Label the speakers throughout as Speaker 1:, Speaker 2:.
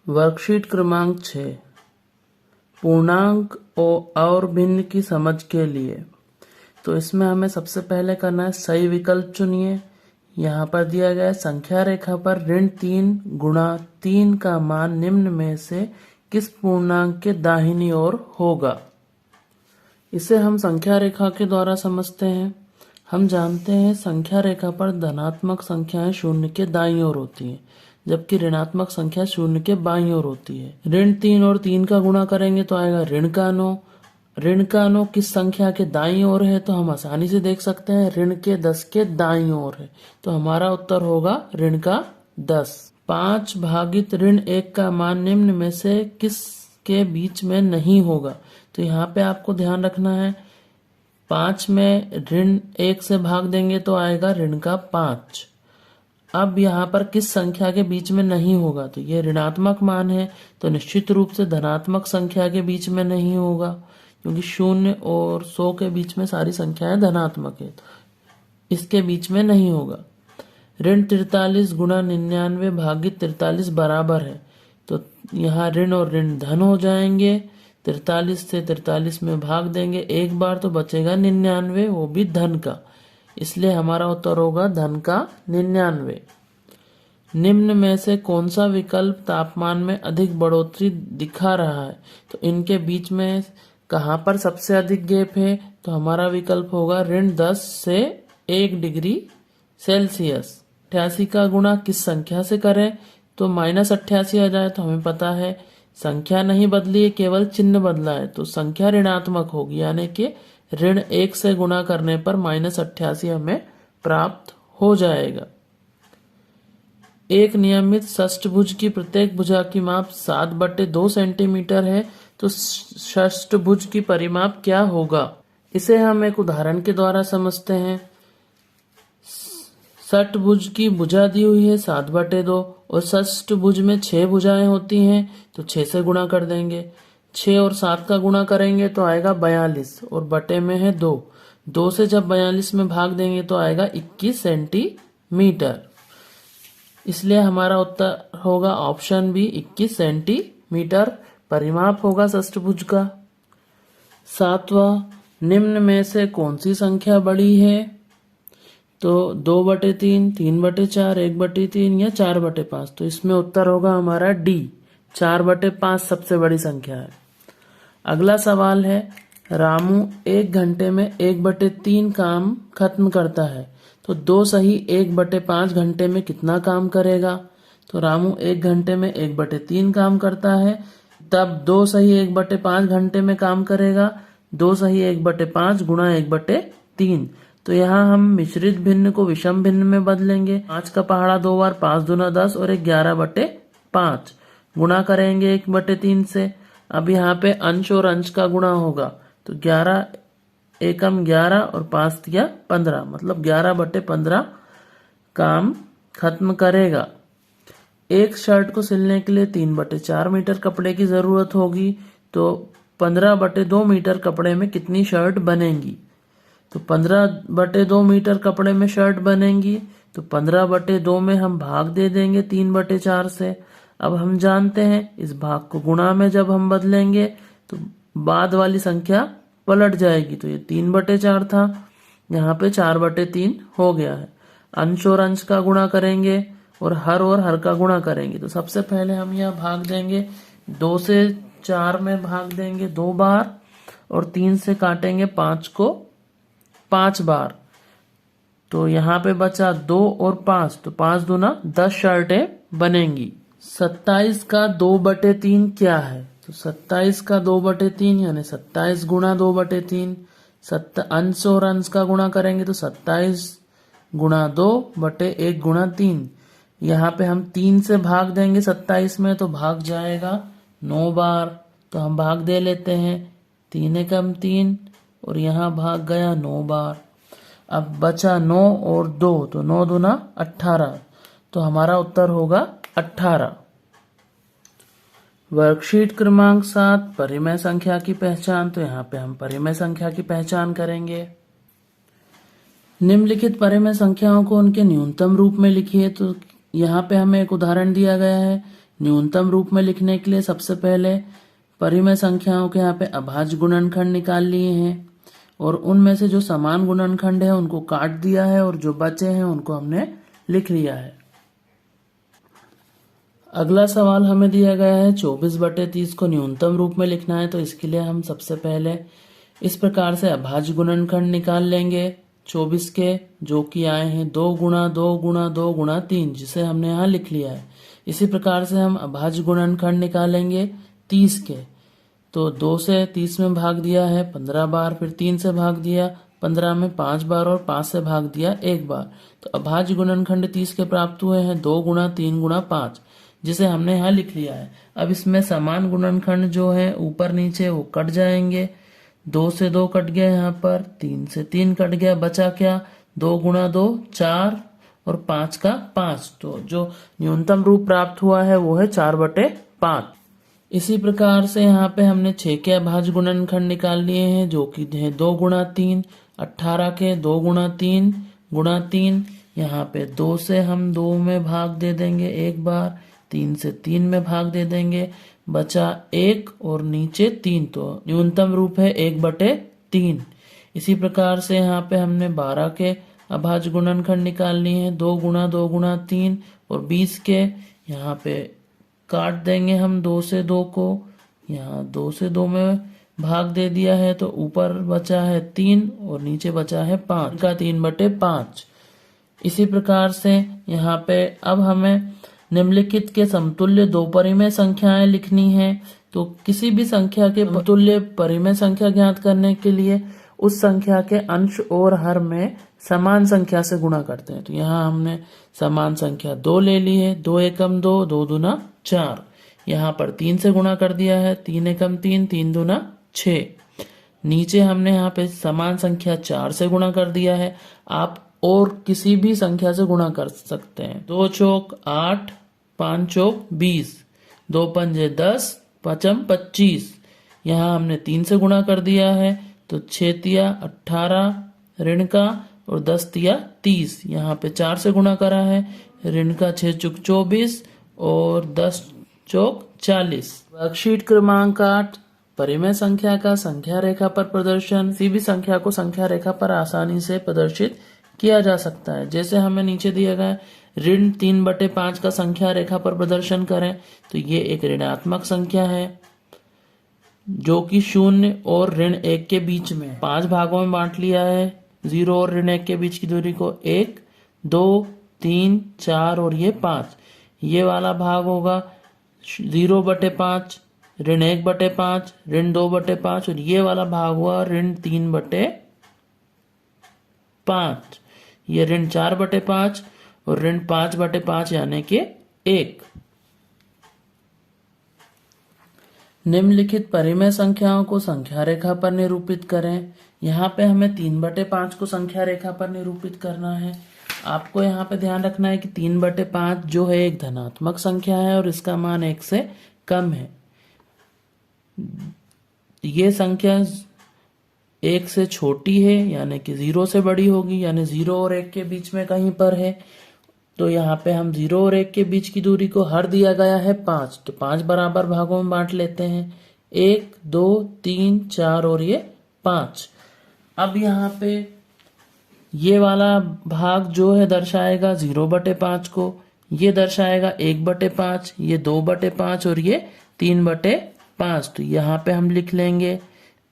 Speaker 1: Worksheet क्रमांक 6 पूर्णांक और भिन्न की समझ के लिए। तो इसमें हमें सबसे पहले करना है सही विकल्प चुनिए। यहाँ पर दिया गया है संख्या रेखा पर ऋण 3 गुणा 3 का मान निम्न में से किस पूर्णांक के दाहिनी ओर होगा। इसे हम संख्या रेखा के द्वारा समझते हैं। हम जानते हैं संख्या रेखा पर धनात्मक संख्याएं शून्य के दाईं ओर होती हैं, जबकि ऋणात्मक संख्या शून्य के बाईं ओर होती है। ऋण 3 और 3 का गुणा करेंगे तो आएगा ऋण का 9। ऋण का 9 किस संख्या के दाईं ओर है, तो हम आसानी से देख सकते हैं ऋण के 10 के दाईं ओर है, तो हमारा उत्तर होगा ऋण का 10। 5 भागित ऋण 1 का मान निम्न में से किस के बीच में नहीं होगा। तो यहाँ पे आपको ध्यान रखना है 5 में ऋण 1 से भाग देंगे तो आएगा ऋण का 5। अब यहाँ पर किस संख्या के बीच में नहीं होगा, तो ये ऋणात्मक मान है, तो निश्चित रूप से धनात्मक संख्या के बीच में नहीं होगा, क्योंकि 0 और 100 के बीच में सारी संख्याएं धनात्मक है, तो इसके बीच में नहीं होगा। ऋण 43 गुणा 99 भागित 43 बराबर है, तो यहाँ ऋण और ऋण धन हो जाएंगे। 43 से 43 में भाग देंगे एक बार तो बचेगा 99, वो भी धन का, इसलिए हमारा उत्तर होगा धन का 99। निम्न में से कौन सा विकल्प तापमान में अधिक बढ़ोतरी दिखा रहा है, तो इनके बीच में कहाँ पर सबसे अधिक गैप है, तो हमारा विकल्प होगा ऋण 10 से 1 डिग्री सेल्सियस। 88 का गुणा किस संख्या से करें, तो -88 आ जाए, तो हमें पता है संख्या नहीं बदली है, केवल चिन्ह बदला है, तो संख्या ऋणात्मक होगी, यानी कि ऋण 1 से गुणा करने पर -88 हमें प्राप्त हो जाएगा। एक नियमित षष्ठभुज की प्रत्येक भुजा की माप 7/2 सेंटीमीटर है, तो षष्ठभुज की परिमाप क्या होगा। इसे हम एक उदाहरण के द्वारा समझते हैं। षष्ठभुज की भुजा दी हुई है 7/2 और षष्ठभुज में 6 भुजाएं होती हैं, तो 6 से गुणा कर देंगे। 6 और 7 का गुणा करेंगे तो आएगा 42 और बटे में है 2। 2 से जब 42 में भाग देंगे तो आएगा 21 सेंटीमीटर, इसलिए हमारा उत्तर होगा ऑप्शन बी 21 सेंटीमीटर परिमाप होगा षष्ठभुज का। 7वां, निम्न में से कौन सी संख्या बड़ी है, तो 2/3, 3/4, 1/3 या 4/5, तो इसमें उत्तर होगा हमारा डी, 4/5 सबसे बड़ी संख्या है। अगला सवाल है रामू 1 घंटे में 1/3 काम खत्म करता है, तो 2 सही 1/5 घंटे में कितना काम करेगा। तो रामू 1 घंटे में 1/3 काम करता है, तब 2 सही 1/5 घंटे में काम करेगा। 2 सही 1/5 गुणा 1/3, तो यहाँ हम मिश्रित भिन्न को विषम भिन्न में बदलेंगे। 5 का पहाड़ा 2 बार, 5 दूना 10 और 11/5 गुणा करेंगे 1/3 से। अब यहाँ पे अंश और अंश का गुणा होगा, तो 11 एकम 11 और 5 दिया 15, मतलब 11/15 काम खत्म करेगा। एक शर्ट को सिलने के लिए 3/4 मीटर कपड़े की जरूरत होगी, तो 15/2 मीटर कपड़े में कितनी शर्ट बनेंगी। तो 15/2 मीटर कपड़े में शर्ट बनेंगी, तो 15/2 में हम भाग दे देंगे 3/4 से। अब हम जानते हैं इस भाग को गुणा में जब हम बदलेंगे तो बाद वाली संख्या पलट जाएगी, तो ये 3/4 था, यहाँ पे 4/3 हो गया है। अंश और अंश का गुणा करेंगे और हर का गुणा करेंगे, तो सबसे पहले हम यह भाग देंगे 2 से 4 में भाग देंगे 2 बार और 3 से काटेंगे 5 को 5 बार, तो यहाँ पे बचा 2 और 5, तो 5 दूना 10 शर्टें बनेंगी। 27 का 2/3 क्या है, तो 27 का 2/3 यानी 27 गुणा 2/3। अंश और अंश का गुणा करेंगे तो 27 गुणा 2/1 गुणा 3। यहाँ पे हम 3 से भाग देंगे 27 में, तो भाग जाएगा 9 बार, तो हम भाग दे लेते हैं 3 एकम 3 और यहाँ भाग गया 9 बार। अब बचा 9 और 2, तो 9 दूना 18, तो हमारा उत्तर होगा 18। वर्कशीट क्रमांक 7 परिमेय संख्या की पहचान, तो यहाँ पे हम परिमेय संख्या की पहचान करेंगे। निम्नलिखित परिमेय संख्याओं को उनके न्यूनतम रूप में लिखिए, तो यहाँ पे हमें एक उदाहरण दिया गया है। न्यूनतम रूप में लिखने के लिए सबसे पहले परिमेय संख्याओं के यहाँ पे अभाज्य गुणनखंड निकाल लिए हैं और उनमें से जो समान गुणनखंड है उनको काट दिया है और जो बचे हैं उनको हमने लिख लिया है। अगला सवाल हमें दिया गया है 24/30 को न्यूनतम रूप में लिखना है। तो इसके लिए हम सबसे पहले इस प्रकार से अभाज्य गुणनखंड निकाल लेंगे 24 के, जो कि आए हैं 2 गुणा 2 गुणा 2 गुणा 3, जिसे हमने यहाँ लिख लिया है। इसी प्रकार से हम अभाज्य गुणनखंड निकालेंगे 30 के। तो 2 से 30 में भाग दिया है 15 बार, फिर 3 से भाग दिया 15 में 5 बार और 5 से भाग दिया 1 बार। तो अभाज्य गुणनखंड 30 के प्राप्त हुए हैं 2 गुणा 3 गुणा 5, जिसे हमने यहाँ लिख लिया है। अब इसमें समान गुणनखंड जो है ऊपर नीचे वो कट जाएंगे। 2 से 2 कट गया, यहाँ पर 3 से 3 कट गया, बचा क्या 2 गुणा 2 4 और 5 का 5। तो जो न्यूनतम रूप प्राप्त हुआ है वो है 4/5। इसी प्रकार से यहाँ पे हमने 6 के अभाज्य गुणनखंड निकाल लिए हैं, जो कि है 2 गुणा 3। 18 के 2 गुणा 3 गुणा 3, यहाँ पे 2 से हम 2 में भाग दे देंगे 1 बार, 3 से 3 में भाग दे देंगे, बचा 1 और नीचे 3। तो न्यूनतम रूप है 1/3। इसी प्रकार से यहाँ पे हमने 12 के अभाज्य गुणनखंड निकाल लिए हैं 2 गुणा 2 गुणा 3 और 20 के यहाँ पे काट देंगे हम 2 से 2 को, यहाँ 2 से 2 में भाग दे दिया है तो ऊपर बचा है 3 और नीचे बचा है 5 का 3/5। इसी प्रकार से यहाँ पे अब हमें निम्नलिखित के समतुल्य 2 परिमेय संख्याएं लिखनी है। तो किसी भी संख्या के समतुल्य परिमेय संख्या ज्ञात करने के लिए उस संख्या के अंश और हर में समान संख्या से गुणा करते हैं। तो यहाँ हमने समान संख्या 2 ले ली है, 2 एकम 2, 2 दूना 4। यहाँ पर 3 से गुणा कर दिया है, 3 एकम 3, 3 दूना 6। नीचे हमने यहाँ पे समान संख्या 4 से गुणा कर दिया है। आप और किसी भी संख्या से गुणा कर सकते हैं। 2 चौक 8, 5 चौक 20, 2 पंजे 10, 5 25। यहाँ हमने 3 से गुणा कर दिया है, तो 6 तिया 18 ऋण का और 10 तिया 30। यहाँ पे 4 से गुणा करा है, ऋण का 6 चौक 24 और 10 चौक 40। वर्कशीट क्रमांक 8 परिमेय संख्या का संख्या रेखा पर प्रदर्शन। किसी भी संख्या को संख्या रेखा पर आसानी से प्रदर्शित किया जा सकता है। जैसे हमें नीचे दिया गया ऋण 3/5 का संख्या रेखा पर प्रदर्शन करें, तो ये एक ऋणात्मक संख्या है जो कि 0 और ऋण 1 के बीच में 5 भागों में बांट लिया है। 0 और ऋण 1 के बीच की दूरी को 1, 2, 3, 4 और ये 5। ये वाला भाग होगा 0/5, ऋण 1/5, ऋण 2/5 और ये वाला भाग हुआ ऋण 3/5। ये ऋण 4/5 और ऋण 5/5 यानी कि 1। निम्नलिखित परिमेय संख्याओं को संख्या रेखा पर निरूपित करें। यहाँ पे हमें 3/5 को संख्या रेखा पर निरूपित करना है। आपको यहाँ पे ध्यान रखना है कि 3/5 जो है एक धनात्मक संख्या है और इसका मान 1 से कम है। ये संख्या 1 से छोटी है यानी कि 0 से बड़ी होगी, यानी 0 और 1 के बीच में कहीं पर है। तो यहाँ पे हम 0 और 1 के बीच की दूरी को हर दिया गया है 5, तो 5 बराबर भागों में बांट लेते हैं, 1, 2, 3, 4 और ये 5। अब यहाँ पे ये वाला भाग जो है दर्शाएगा 0/5 को, ये दर्शाएगा 1/5, ये 2/5 और ये 3/5। तो यहाँ पे हम लिख लेंगे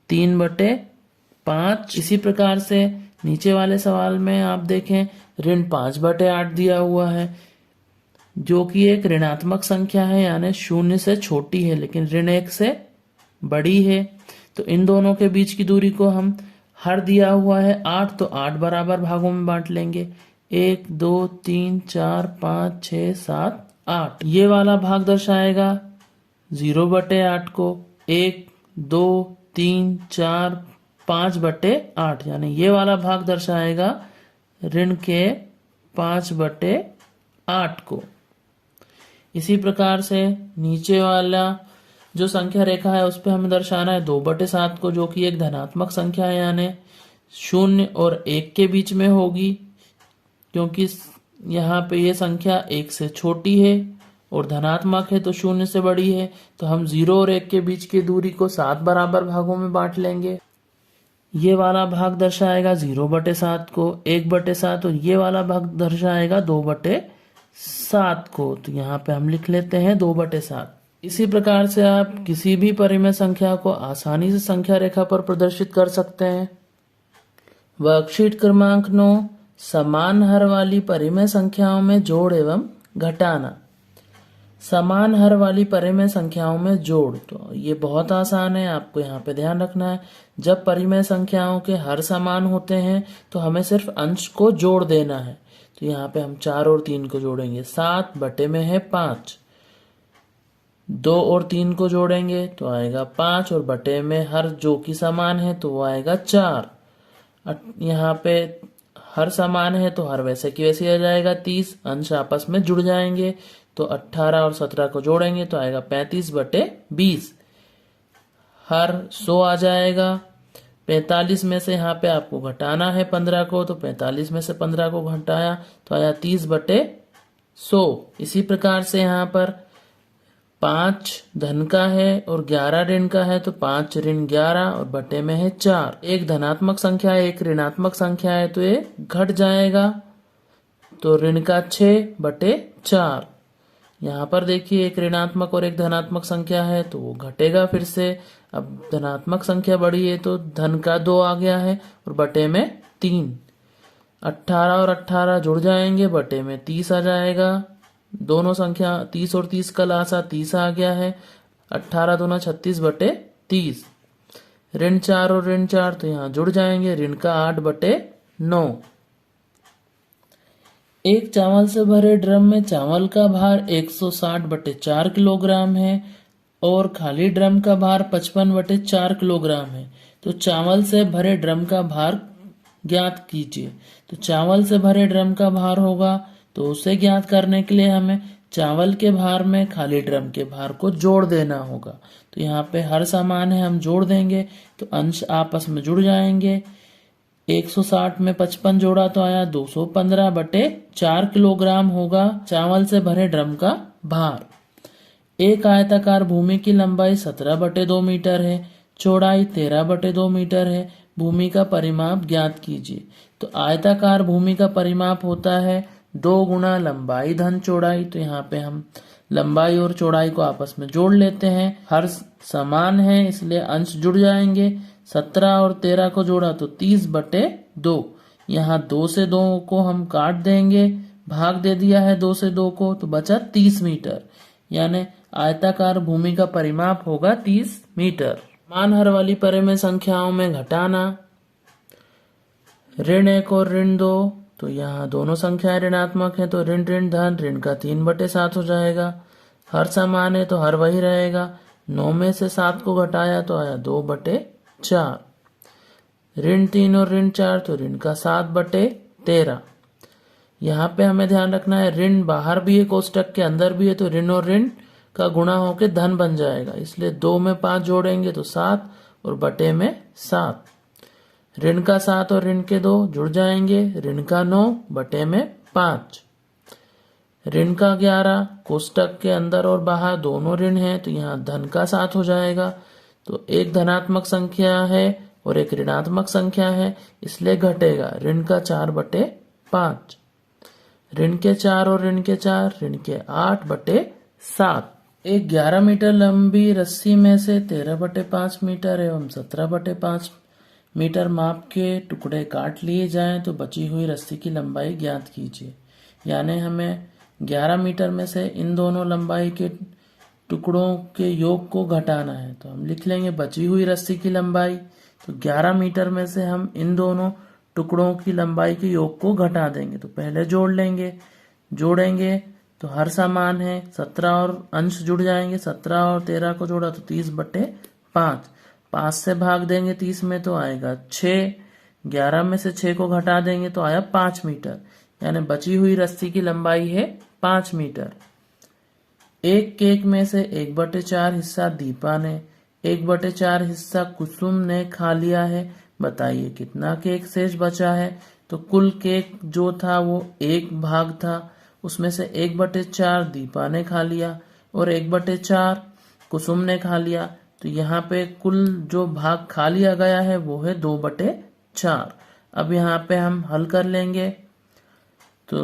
Speaker 1: 3/5। इसी प्रकार से नीचे वाले सवाल में आप देखें ऋण 5/8 दिया हुआ है, जो कि एक ऋणात्मक संख्या है यानी 0 से छोटी है लेकिन ऋण 1 से बड़ी है। तो इन दोनों के बीच की दूरी को हम हर दिया हुआ है 8, तो 8 बराबर भागों में बांट लेंगे, 1, 2, 3, 4, 5, 6, 7, 8। ये वाला भाग दर्शाएगा 0/8 को, 1, 2, 3, 4, 5/8 यानी ये वाला भाग दर्शाएगा ऋण के 5/8 को। इसी प्रकार से नीचे वाला जो संख्या रेखा है उस पे हमें दर्शाना है 2/7 को, जो कि एक धनात्मक संख्या है यानी 0 और 1 के बीच में होगी, क्योंकि यहाँ पे ये संख्या 1 से छोटी है और धनात्मक है तो 0 से बड़ी है, तो हम 0 और 1 के बीच की दूरी को 7 बराबर भागों में बांट लेंगे। ये वाला भाग दर्शाएगा 0/7 को, 1/7, और ये वाला भाग दर्शाएगा 2/7 को। तो यहाँ पे हम लिख लेते हैं 2/7। इसी प्रकार से आप किसी भी परिमेय संख्या को आसानी से संख्या रेखा पर प्रदर्शित कर सकते हैं। वर्कशीट क्रमांक 9, समान हर वाली परिमेय संख्याओं में जोड़ एवं घटाना। समान हर वाली परिमेय संख्याओं में जोड़, तो ये बहुत आसान है, आपको यहाँ पे ध्यान रखना है। जब परिमेय संख्याओं के हर समान होते हैं तो हमें सिर्फ अंश को जोड़ देना है। तो यहाँ पे हम 4 और 3 को जोड़ेंगे, 7 बटे में है 5। 2 और 3 को जोड़ेंगे तो आएगा 5, और बटे में हर जो की समान है तो वो आएगा 4। यहाँ पे हर समान है तो हर वैसे की वैसे आ जाएगा 30। अंश आपस में जुड़ जाएंगे तो 18 और 17 को जोड़ेंगे तो आएगा 35/20। हर 100 आ जाएगा। 45 में से यहाँ पे आपको घटाना है 15 को, तो 45 में से 15 को घटाया तो आया 30/100। इसी प्रकार से यहाँ पर 5 धन का है और 11 ऋण का है, तो 5 ऋण 11 और बटे में है 4। एक धनात्मक संख्या है, एक ऋणात्मक संख्या है, तो ये घट जाएगा, तो ऋण का 6/4। यहाँ पर देखिए एक ऋणात्मक और एक धनात्मक संख्या है तो वो घटेगा फिर से। अब धनात्मक संख्या बड़ी है तो धन का 2 आ गया है और बटे में 3। 18 और 18 जुड़ जाएंगे, बटे में 30 आ जाएगा। दोनों संख्या 30 और 30 का लासा 30 आ गया है। 18 दूना 36/30। ऋण 4 और ऋण 4 तो यहाँ जुड़ जाएंगे, ऋण का 8/9। एक चावल से भरे ड्रम में चावल का भार 160/4 किलोग्राम है और खाली ड्रम का भार 55/4 किलोग्राम है। तो चावल से भरे ड्रम का भार ज्ञात कीजिए। तो चावल से भरे ड्रम का भार होगा, तो उसे ज्ञात करने के लिए हमें चावल के भार में खाली ड्रम के भार को जोड़ देना होगा। तो यहाँ पे हर समान है, हम जोड़ देंगे तो अंश आपस में जुड़ जाएंगे। 160 में 55 जोड़ा तो आया 215/4 किलोग्राम होगा चावल से भरे ड्रम का भार। एक आयताकार भूमि की लंबाई 17/2 मीटर है, चौड़ाई 13/2 मीटर है। भूमि का परिमाप ज्ञात कीजिए। तो आयताकार भूमि का परिमाप होता है 2 गुना लंबाई धन चौड़ाई। तो यहाँ पे हम लंबाई और चौड़ाई को आपस में जोड़ लेते हैं। हर समान है इसलिए अंश जुड़ जाएंगे। 17 और 13 को जोड़ा तो 30/2। यहाँ 2 से 2 को हम काट देंगे, भाग दे दिया है 2 से 2 को, तो बचा 30 मीटर। यानी आयताकार भूमि का परिमाप होगा 30 मीटर। मान हर वाली परिमेय संख्याओं में घटाना। ऋण 1 और ऋण 2, तो यहाँ दोनों संख्याएं ऋणात्मक है तो ऋण ऋण धन, ऋण का 3/7 हो जाएगा। हर समान है तो हर वही रहेगा। 9 में से 7 को घटाया तो आया 2/4। ऋण 3 और ऋण 4, तो ऋण का 7/13। यहाँ पे हमें ध्यान रखना है ऋण बाहर भी है कोष्टक के अंदर भी है, तो ऋण और ऋण का गुणा होकर धन बन जाएगा। इसलिए 2 में 5 जोड़ेंगे तो 7 और बटे में 7। ऋण का 7 और ऋण के 2 जुड़ जाएंगे, ऋण का 9 बटे में 5। ऋण का 11 कोष्टक के अंदर और बाहर दोनों ऋण हैं तो यहाँ धन का 7 हो जाएगा। तो एक धनात्मक संख्या है और एक ऋणात्मक संख्या है इसलिए घटेगा, ऋण का 4/5। ऋण के 4 और ऋण के 4, ऋण के 8/7। एक 11 मीटर लंबी रस्सी में से 13/5 मीटर एवं 17/5 मीटर माप के टुकड़े काट लिए जाएं तो बची हुई रस्सी की लंबाई ज्ञात कीजिए। यानी हमें 11 मीटर में से इन दोनों लंबाई के टुकड़ों के योग को घटाना है। तो हम लिख लेंगे बची हुई रस्सी की लंबाई। तो 11 मीटर में से हम इन दोनों टुकड़ों की लंबाई के योग को घटा देंगे। तो पहले जोड़ेंगे तो हर समान है। 17 और अंश जुड़ जाएंगे। 17 और 13 को जोड़ा तो 30/5। 5 से भाग देंगे 30 में तो आएगा 6। 11 में से 6 को घटा देंगे तो आया 5 मीटर। यानी बची हुई रस्सी की लंबाई है 5 मीटर। एक केक में से 1/4 हिस्सा दीपा ने, 1/4 हिस्सा कुसुम ने खा लिया है। बताइए कितना केक शेष बचा है। तो कुल केक जो था वो 1 भाग था उसमें से 1/4 दीपा ने खा लिया और 1/4 कुसुम ने खा लिया। तो यहाँ पे कुल जो भाग खा लिया गया है वो है 2/4। अब यहाँ पे हम हल कर लेंगे तो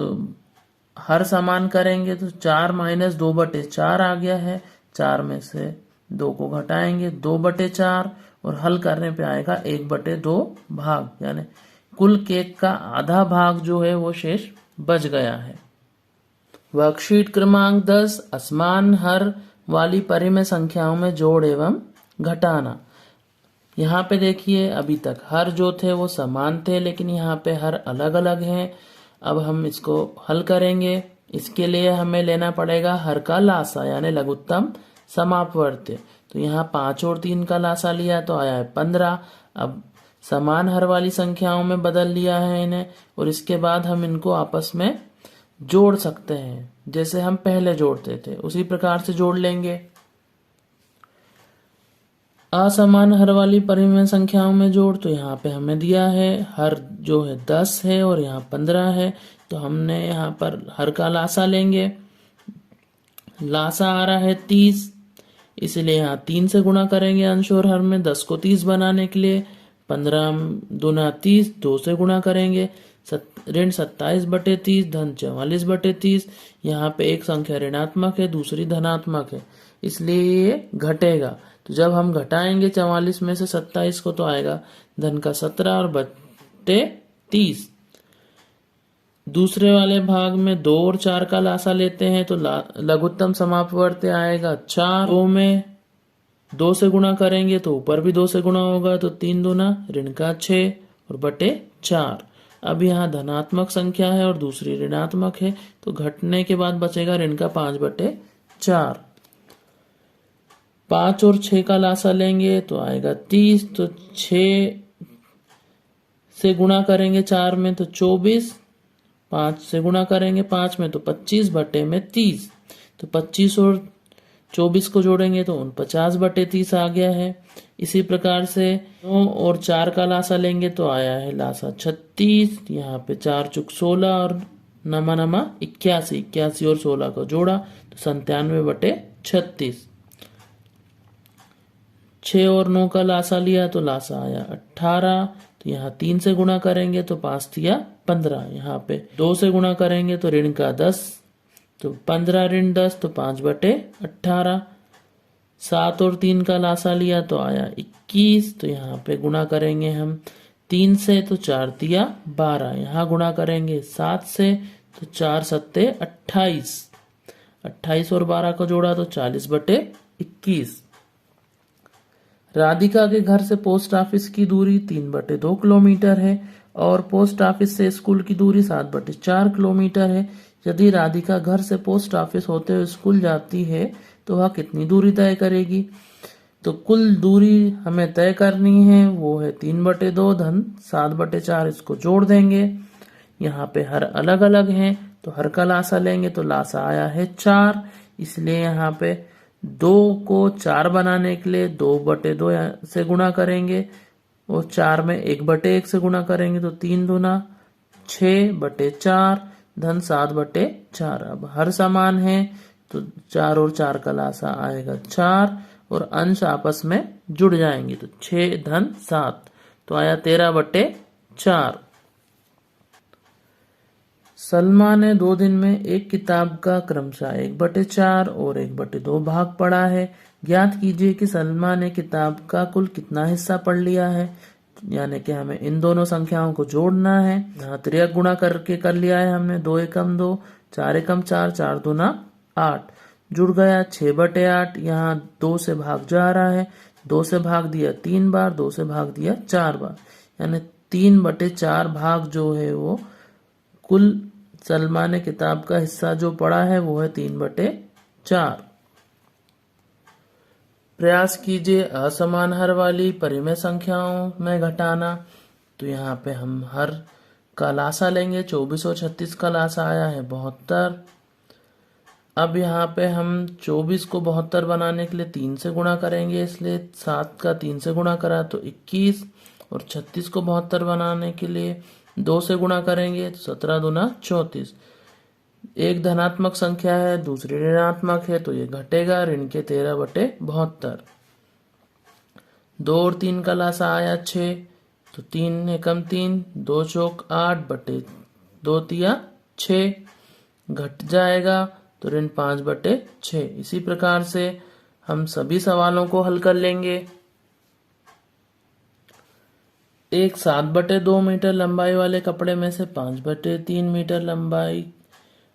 Speaker 1: हर समान करेंगे तो 4 - 2/4 आ गया है। 4 में से 2 को घटाएंगे 2/4 और हल करने पे आएगा 1/2 भाग, यानी कुल केक का आधा भाग जो है वो शेष बच गया है। वर्कशीट क्रमांक 10 असमान हर वाली परिमेय संख्याओं में जोड़ एवं घटाना। यहाँ पे देखिए अभी तक हर जो थे वो समान थे, लेकिन यहाँ पे हर अलग अलग हैं। अब हम इसको हल करेंगे। इसके लिए हमें लेना पड़ेगा हर का लासा यानी लघुत्तम समापवर्त्य। तो यहाँ 5 और 3 का लासा लिया तो आया है 15। अब समान हर वाली संख्याओं में बदल लिया है इन्हें, और इसके बाद हम इनको आपस में जोड़ सकते हैं। जैसे हम पहले जोड़ते थे उसी प्रकार से जोड़ लेंगे। असमान हर वाली परिमेय संख्याओं में जोड़, तो यहाँ पे हमें दिया है हर जो है 10 है और यहाँ 15 है। तो हमने यहाँ पर हर का लासा लेंगे। लासा आ रहा है 30, इसलिए यहाँ 3 से गुणा करेंगे अंश और हर में। 10 को 30 बनाने के लिए 15 दूना 30, 2 से गुणा करेंगे। ऋण 27/30 धन 44/30। यहाँ पे एक संख्या ऋणात्मक है दूसरी धनात्मक है, इसलिए ये घटेगा। तो जब हम घटाएंगे 44 में से 27 को तो आएगा धन का 17 और बटे 30। दूसरे वाले भाग में 2 और 4 का लासा लेते हैं तो लघुत्तम समापवर्त्य आएगा 4। 2 में 2 से गुणा करेंगे तो ऊपर भी 2 से गुणा होगा तो 3 दूना ऋण का 6 और बटे 4। अब यहाँ धनात्मक संख्या है और दूसरी ऋणात्मक है, तो घटने के बाद बचेगा ऋण का 5/4। 5 और 6 का लासा लेंगे तो आएगा 30। तो 6 से गुणा करेंगे 4 में तो 24। 5 से गुणा करेंगे 5 में तो 25/30। तो 25 और 24 को जोड़ेंगे तो 49/30 आ गया है। इसी प्रकार से 9 और 4 का लासा लेंगे तो आया है लासा 36। यहाँ पे 4 चुक 16 और नमा 81। 81 और 16 को जोड़ा तो 97/36। 6 और 9 का लासा लिया तो लासा आया 18। तो यहाँ 3 से गुणा करेंगे तो 5 दिया 15। यहाँ पे 2 से गुणा करेंगे तो ऋण का 10, तो 15 ऋण 10 तो 5/18। 7 और 3 का लासा लिया तो आया 21। तो यहाँ पे गुणा करेंगे हम 3 से तो 4 दिया 12। यहाँ गुणा करेंगे 7 से तो 4 सत्ते 28। 28 और 12 को जोड़ा तो 40/21। राधिका के घर से पोस्ट ऑफिस की दूरी 3/2 किलोमीटर है और पोस्ट ऑफिस से स्कूल की दूरी 7/4 किलोमीटर है। यदि राधिका घर से पोस्ट ऑफिस होते हुए स्कूल जाती है तो वह कितनी दूरी तय करेगी? तो कुल दूरी हमें तय करनी है वो है 3/2 धन 7/4। इसको जोड़ देंगे। यहाँ पे हर अलग अलग हैं तो हर का लासा लेंगे तो लासा आया है 4। इसलिए यहाँ पे 2 को 4 बनाने के लिए 2/2 से गुणा करेंगे और 4 में 1/1 से गुणा करेंगे तो 3 दूना 6/4 धन 7/4। अब हर समान है तो 4 और 4 का लासा आएगा 4 और अंश आपस में जुड़ जाएंगे तो 6 धन 7 तो आया 13/4। सलमा ने 2 दिन में एक किताब का क्रमशः 1/4 और 1/2 भाग पढ़ा है। ज्ञात कीजिए कि सलमा ने किताब का कुल कितना हिस्सा पढ़ लिया है। यानी कि हमें इन दोनों संख्याओं को जोड़ना है। यहाँ त्रियक गुणा करके कर लिया है हमने। 2 एकम 2, 4 एकम 4, 4 दूना 8 जुड़ गया 6/8। यहाँ 2 से भाग जा रहा है। 2 से भाग दिया 3 बार, 2 से भाग दिया 4 बार, यानी 3/4 भाग जो है वो कुल सलमा ने किताब का हिस्सा जो पढ़ा है वो है 3/4। प्रयास कीजिए असमान हर वाली परिमेय संख्याओं में घटाना। तो यहाँ पे हम हर का लासा लेंगे। 24 और 36 का लासा आया है 72। अब यहाँ पे हम 24 को 72 बनाने के लिए 3 से गुणा करेंगे, इसलिए 7 का 3 से गुणा करा तो 21 और 36 को 72 बनाने के लिए 2 से गुणा करेंगे तो 17 दूना 34। एक धनात्मक संख्या है, दूसरी ऋणात्मक है, तो ये घटेगा। ऋण के 13/72। 2 और 3 का लासा आया 6, तो 3 एकम 3, 2 चौक 8/2 तिया 6 घट जाएगा, तो ऋण 5/6। इसी प्रकार से हम सभी सवालों को हल कर लेंगे। एक 7/2 मीटर लंबाई वाले कपड़े में से 5/3 मीटर लंबाई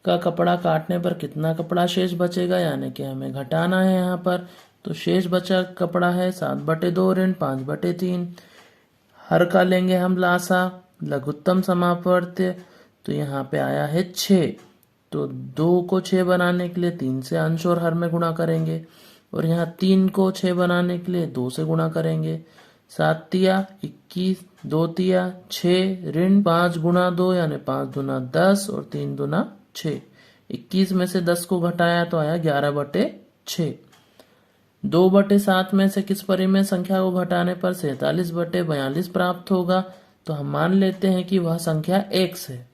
Speaker 1: का कपड़ा काटने पर कितना कपड़ा शेष बचेगा, यानी कि हमें घटाना है यहाँ पर। तो शेष बचा कपड़ा है 7/2 ऋण 5/3। हर का लेंगे हम लासा, लघुत्तम समापवर्त्य, तो यहाँ पे आया है 6। तो 2 को 6 बनाने के लिए 3 से अंश और हर में गुणा करेंगे, और यहाँ 3 को 6 बनाने के लिए 2 से गुणा करेंगे। 7 तिया 21, 2 तिया 6 ऋण 5 गुणा 2 यानी 5 दूना 10 और 3 दूना 6। 21 में से 10 को घटाया तो आया 11/6। 2/7 में से किस परिमेय संख्या को घटाने पर 47/42 प्राप्त होगा, तो हम मान लेते हैं कि वह संख्या x है।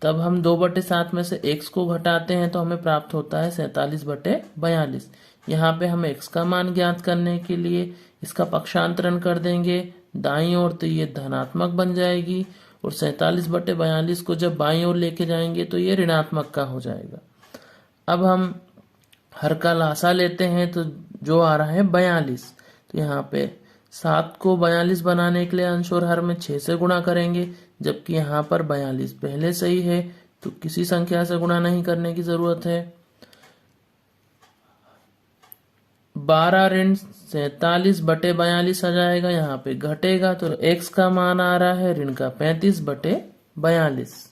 Speaker 1: तब हम 2/7 में से x को घटाते हैं तो हमें प्राप्त होता है 47/42। यहाँ पे हम x का मान ज्ञात करने के लिए इसका पक्षांतरण कर देंगे दाईं ओर, तो ये धनात्मक बन जाएगी, और 47/42 को जब बाईं ओर लेके जाएंगे तो ये ऋणात्मक का हो जाएगा। अब हम हर का लासा लेते हैं, तो जो आ रहा है 42। तो यहाँ पे 7 को 42 बनाने के लिए अंश और हर में 6 से गुणा करेंगे, जबकि यहाँ पर 42 पहले से ही है, तो किसी संख्या से गुणा नहीं करने की जरूरत है। 12 ऋण 47/42 आ जाएगा, यहाँ पे घटेगा, तो x का मान आ रहा है ऋण का 35/42।